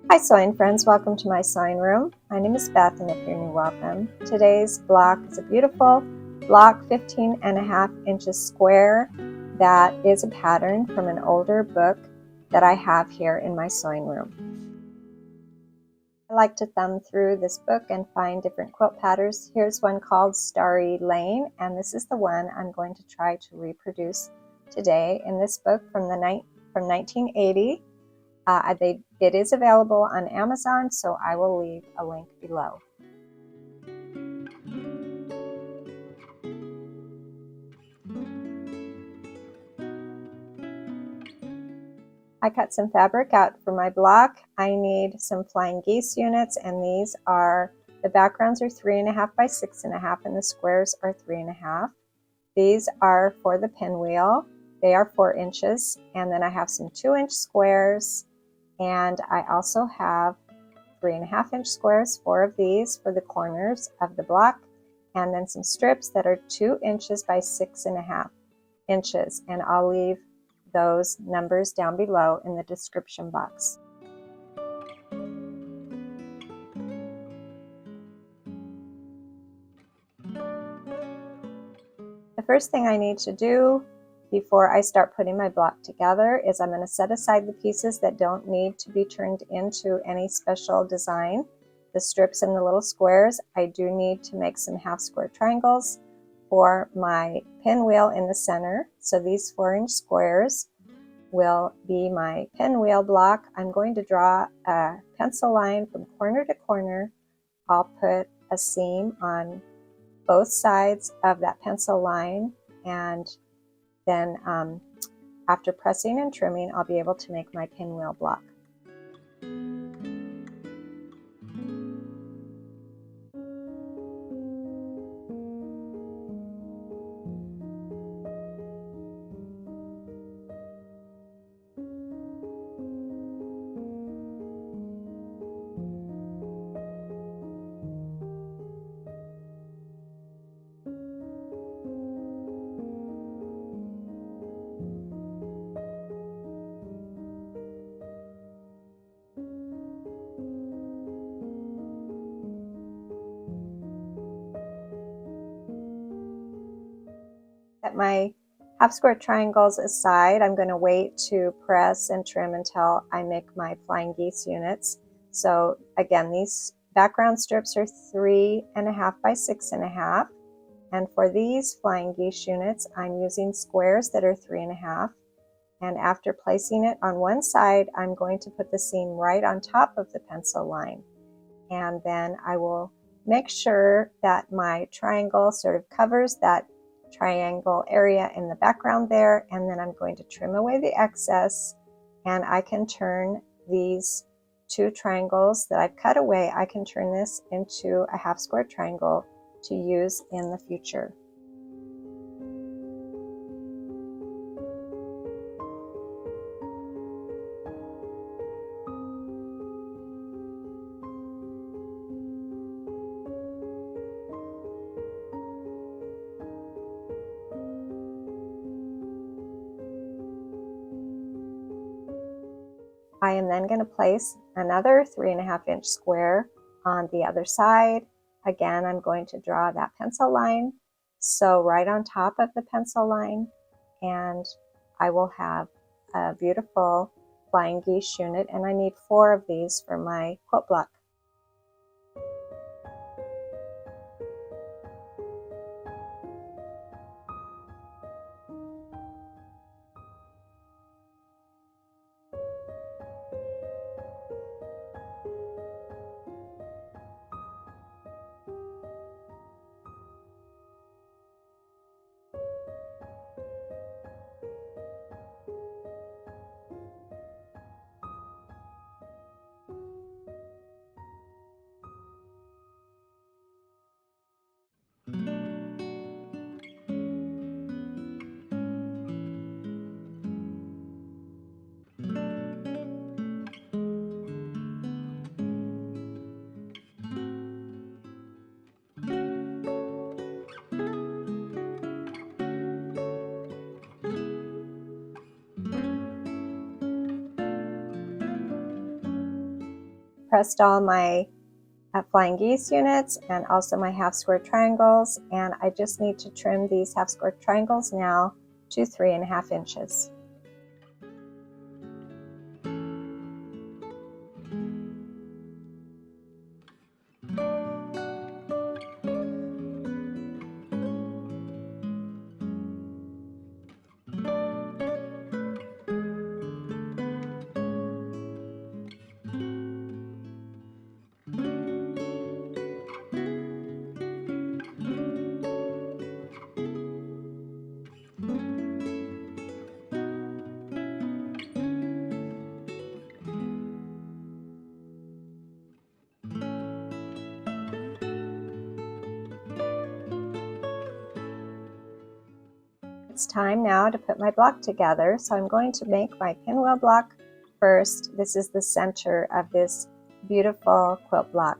Hi sewing friends, welcome to my sewing room. My name is Beth, and if you're new, welcome. Today's block is a beautiful block 15.5 inches square that is a pattern from an older book that I have here in my sewing room. I like to thumb through this book and find different quilt patterns. Here's one called Starry Lane, and this is the one I'm going to try to reproduce today in this book from 1980. It is available on Amazon, so I will leave a link below. I cut some fabric out for my block. I need some flying geese units, and these are, the backgrounds are 3.5 by 6.5, and the squares are 3.5. These are for the pinwheel. They are 4 inches, and then I have some 2-inch squares, and I also have 3.5-inch squares, 4 of these for the corners of the block, and then some strips that are 2 inches by 6.5 inches, and I'll leave those numbers down below in the description box. The first thing I need to do before I start putting my block together is I'm going to set aside the pieces that don't need to be turned into any special design. The strips and the little squares, I do need to make some half square triangles for my pinwheel in the center. So these 4-inch squares will be my pinwheel block. I'm going to draw a pencil line from corner to corner. I'll put a seam on both sides of that pencil line, and then after pressing and trimming, I'll be able to make my pinwheel block. Set my half square triangles aside. I'm going to wait to press and trim until I make my flying geese units. So again, these background strips are 3.5 by 6.5, and for these flying geese units I'm using squares that are 3.5, and after placing it on one side I'm going to put the seam right on top of the pencil line, and then I will make sure that my triangle sort of covers that triangle area in the background there, and then I'm going to trim away the excess, and I can turn these 2 triangles that I've cut away, I can turn this into a half square triangle to use in the future. I am then going to place another 3.5-inch square on the other side. Again, I'm going to draw that pencil line, so right on top of the pencil line, and I will have a beautiful flying geese unit, and I need 4 of these for my quilt block. pressed all my flying geese units and also my half square triangles, and I just need to trim these half square triangles now to 3.5 inches. It's time now to put my block together, so I'm going to make my pinwheel block first. This is the center of this beautiful quilt block.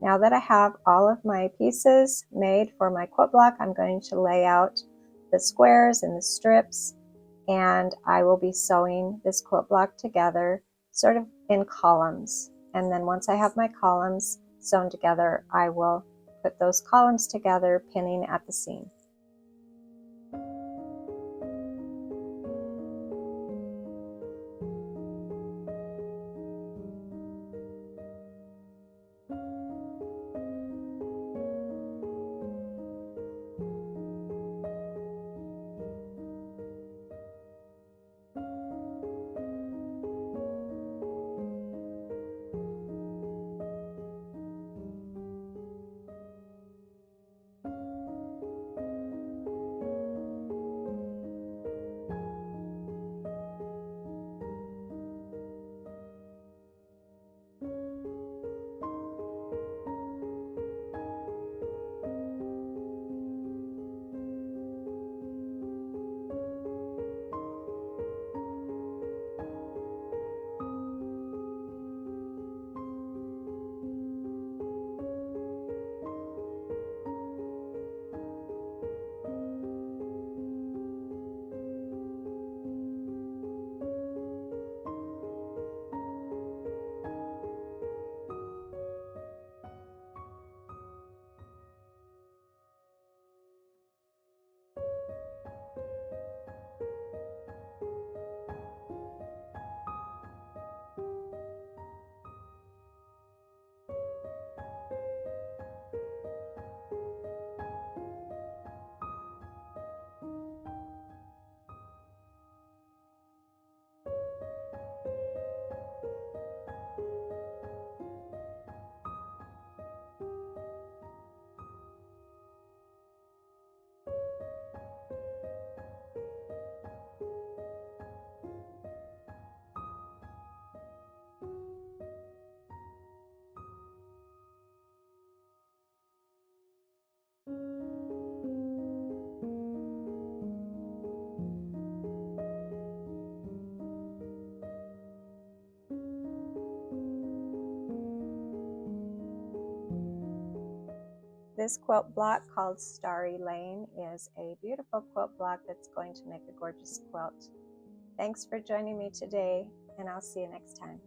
Now that I have all of my pieces made for my quilt block, I'm going to lay out the squares and the strips, and I will be sewing this quilt block together sort of in columns. And then once I have my columns sewn together, I will put those columns together, pinning at the seam. This quilt block called Starry Lane is a beautiful quilt block that's going to make a gorgeous quilt. Thanks for joining me today, and I'll see you next time.